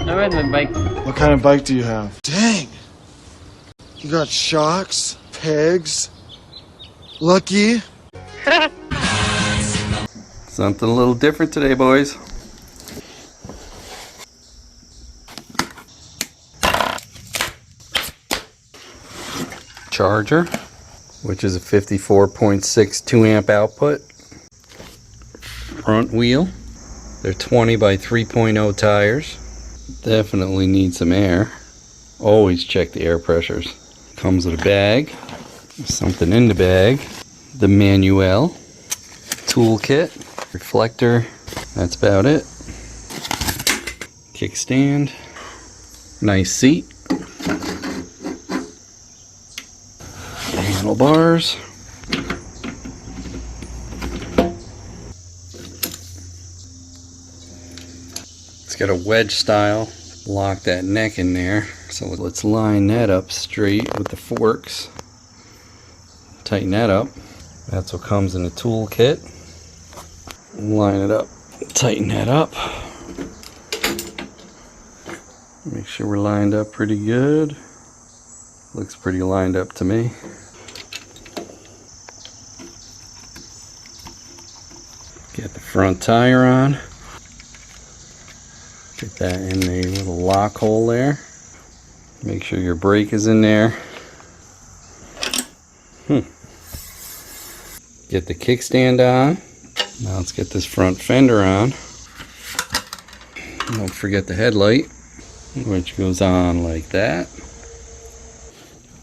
I ride my bike. What kind of bike do you have? Dang! You got shocks, pegs, lucky. Something a little different today, boys. Charger, which is a 54.6 2 amp output. Front wheel. They're 20 by 3.0 tires. Definitely need some air. Always check the air pressures. Comes with a bag. Something in the bag. The manual. Toolkit. Reflector. That's about it. Kickstand. Nice seat. Handlebars. It's got a wedge style. Lock that neck in there. So let's line that up straight with the forks. Tighten that up. That's what comes in the toolkit. Line it up. Tighten that up. Make sure we're lined up pretty good. Looks pretty lined up to me. Get the front tire on. Get that in the little lock hole there. Make sure your brake is in there. Get the kickstand on. Now let's get this front fender on. Don't forget the headlight, which goes on like that.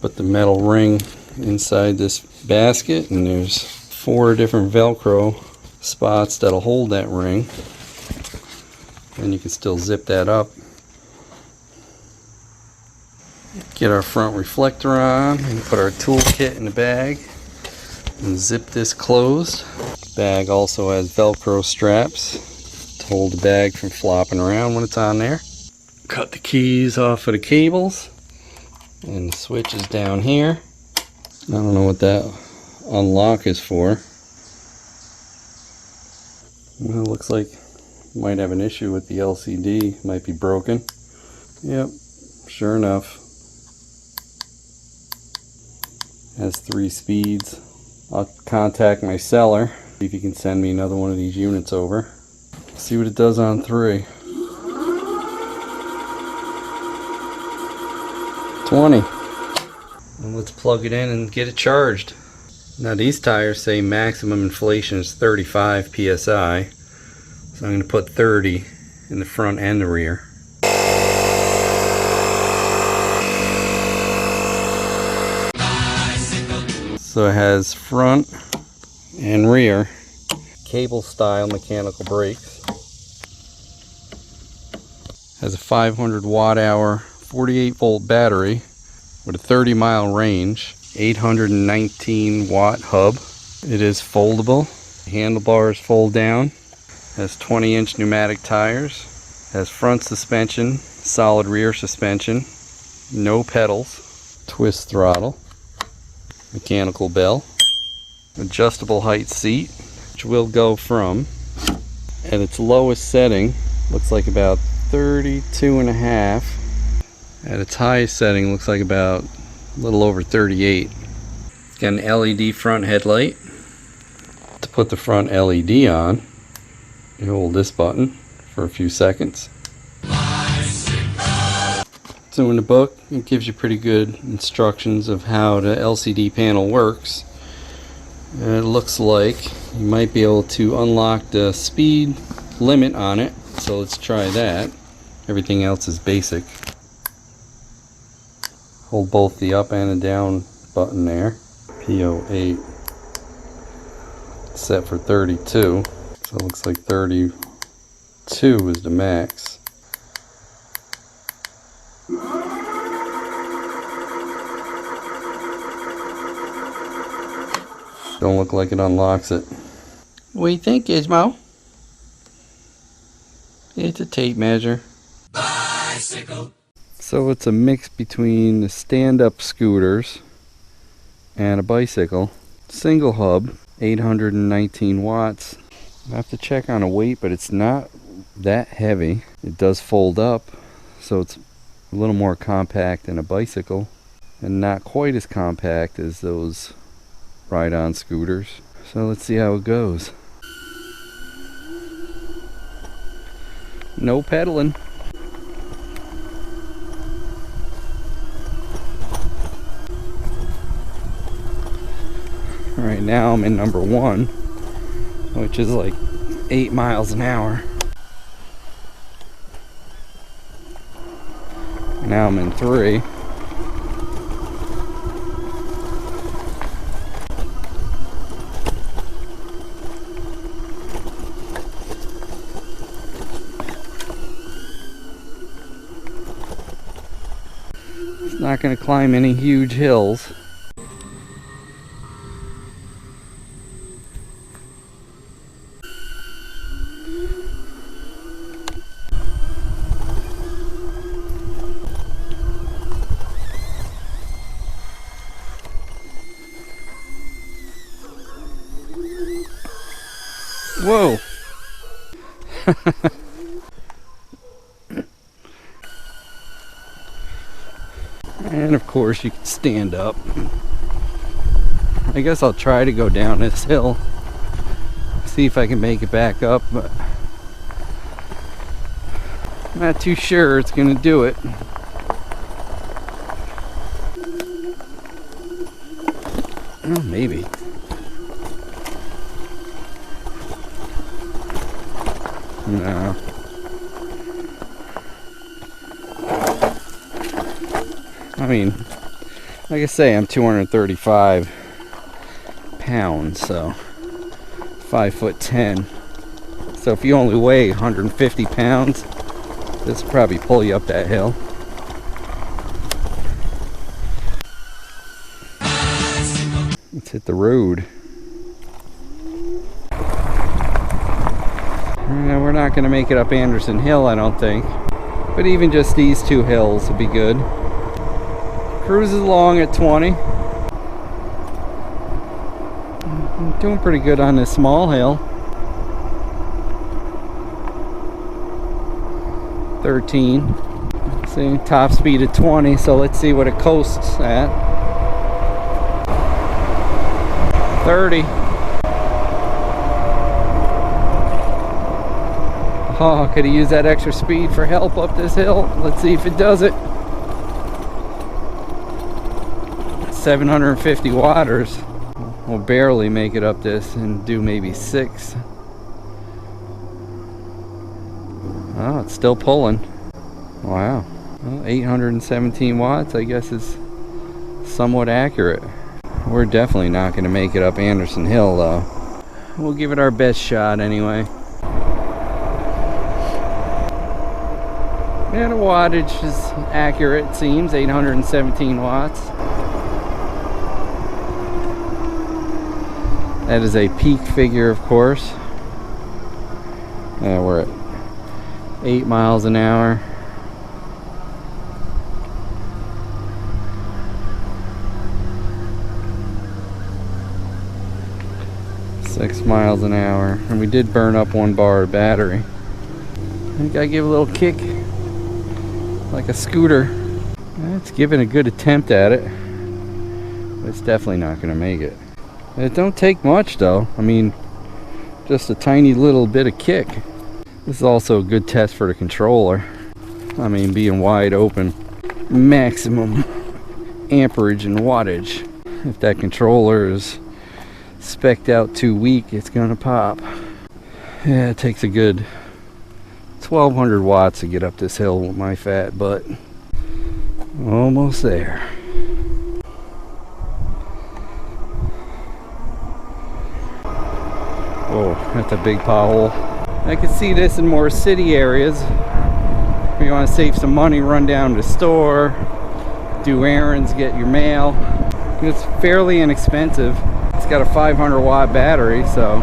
Put the metal ring inside this basket, and there's 4 different Velcro spots that'll hold that ring. And you can still zip that up. Get our front reflector on and put our toolkit in the bag and zip this closed. Bag also has Velcro straps to hold the bag from flopping around when it's on there. Cut the keys off of the cables, and the switch is down here. I don't know what that unlock is for. Well, it looks like might have an issue with the LCD. Might be broken. Yep, sure enough. Has 3 speeds. I'll contact my seller, see if he can send me another one of these units over. See what it does on 3. 20. And let's plug it in and get it charged. Now these tires say maximum inflation is 35 psi. So I'm going to put 30 in the front and the rear. So it has front and rear cable style mechanical brakes. Has a 500 watt hour 48 volt battery with a 30-mile range, 819 watt hub. It is foldable. Handlebars fold down. Has 20-inch pneumatic tires. Has front suspension, solid rear suspension, no pedals, twist throttle, mechanical bell, adjustable height seat, which will go from, at its lowest setting, looks like about 32.5. At its highest setting, looks like about a little over 38. It's got an LED front headlight. To put the front LED on, you hold this button for a few seconds. So in the book, it gives you pretty good instructions of how the LCD panel works. And it looks like you might be able to unlock the speed limit on it. So let's try that. Everything else is basic. Hold both the up and the down button there. PO8 set for 32. So it looks like 32 is the max. Don't look like it unlocks it. What do you think, Gizmo? It's a tape measure. Bicycle. So it's a mix between the stand-up scooters and a bicycle. Single hub, 819 watts. I have to check on a weight, but it's not that heavy. It does fold up, so it's a little more compact than a bicycle and not quite as compact as those ride-on scooters. So let's see how it goes. No pedaling. Right now I'm in number 1, which is like 8 miles an hour. Now I'm in 3. It's not going to climb any huge hills. Whoa! And of course you can stand up. I guess I'll try to go down this hill, see if I can make it back up, but I'm not too sure it's gonna do it. Oh, maybe. No. I mean, like I say, I'm 235 pounds, so 5'10". So if you only weigh 150 pounds, this will probably pull you up that hill. Let's hit the road. We're not going to make it up Anderson Hill, I don't think. But even just these 2 hills would be good. Cruises along at 20. I'm doing pretty good on this small hill. 13. See, top speed at 20, so let's see what it coasts at. 30. Oh, could he use that extra speed for help up this hill? Let's see if it does it. 750 watters. We'll barely make it up this and do maybe 6. Oh, it's still pulling. Wow. Well, 817 watts, I guess, is somewhat accurate. We're definitely not going to make it up Anderson Hill, though. We'll give it our best shot anyway. Yeah, the wattage is accurate, it seems. 817 watts. That is a peak figure, of course. We're at 8 miles an hour. Six miles an hour. And we did burn up 1 bar of battery. I think I give a little kick like a scooter. It's giving a good attempt at it, but it's definitely not going to make it. It don't take much though. I mean, just a tiny little bit of kick. This is also a good test for the controller. I mean, being wide open, maximum amperage and wattage. If that controller is spec'd out too weak, it's gonna pop. Yeah, it takes a good 1200 watts to get up this hill with my fat butt. Almost there. Oh, that's a big pothole. I can see this in more city areas. If you want to save some money, run down to the store, do errands, get your mail. It's fairly inexpensive. It's got a 500 watt battery, so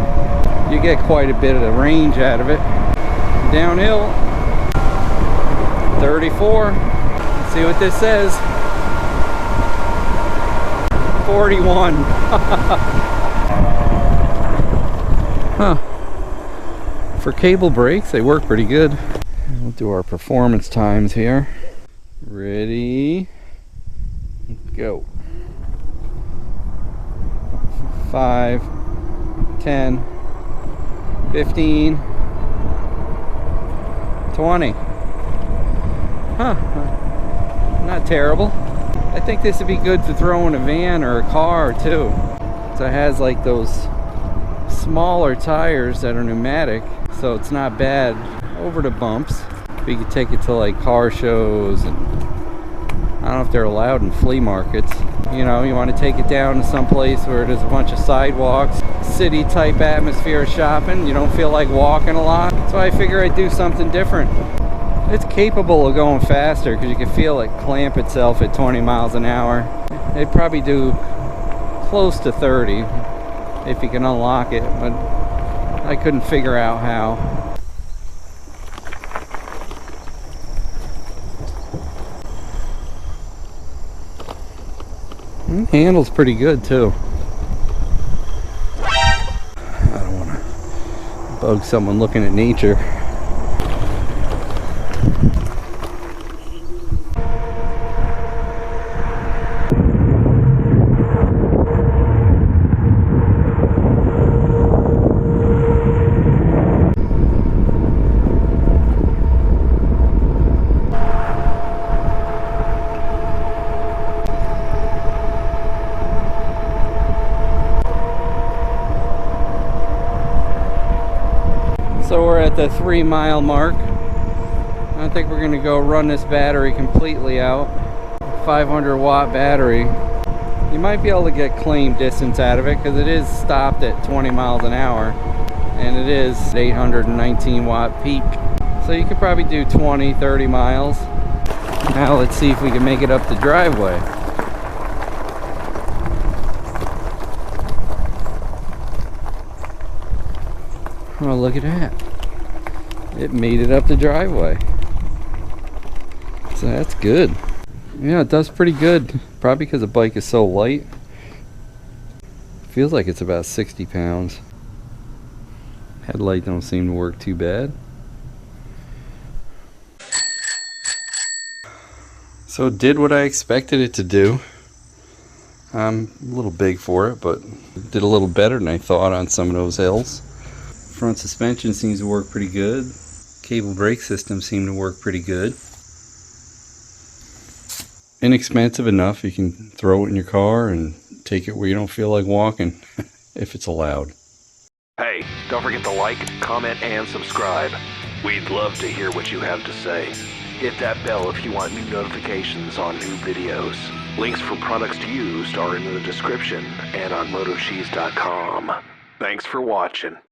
you get quite a bit of the range out of it. Downhill, 34. Let's see what this says. 41. Huh. For cable brakes, they work pretty good. We'll do our performance times here. Ready, go. 5, 10, 15, 20. Huh, not terrible. I think this would be good for throwing a van or a car too. So it has like those smaller tires that are pneumatic, so it's not bad over the bumps. We could take it to like car shows, and I don't know if they're allowed in flea markets. You know, you want to take it down to some place where there's a bunch of sidewalks, city type atmosphere of shopping. You don't feel like walking a lot. So I figure I'd do something different. It's capable of going faster because you can feel it clamp itself at 20 miles an hour. It'd probably do close to 30 if you can unlock it, but I couldn't figure out how. Handle's pretty good too. I don't want to bug someone looking at nature. So we're at the 3-mile mark. I think we're gonna go run this battery completely out. 500 watt battery. You might be able to get claim distance out of it because it is stopped at 20 miles an hour and it is 819 watt peak. So you could probably do 20, 30 miles. Now let's see if we can make it up the driveway. Oh, look at that. It made it up the driveway. So that's good. Yeah, it does pretty good. Probably because the bike is so light. Feels like it's about 60 pounds. Headlight don't seem to work too bad. So it did what I expected it to do. I'm a little big for it, but it did a little better than I thought on some of those hills. Front suspension seems to work pretty good. Cable brake system seemed to work pretty good. Inexpensive enough you can throw it in your car and take it where you don't feel like walking, if it's allowed. Hey, don't forget to like, comment, and subscribe. We'd love to hear what you have to say. Hit that bell if you want new notifications on new videos. Links for products used are in the description and on MotoCheez.com. Thanks for watching.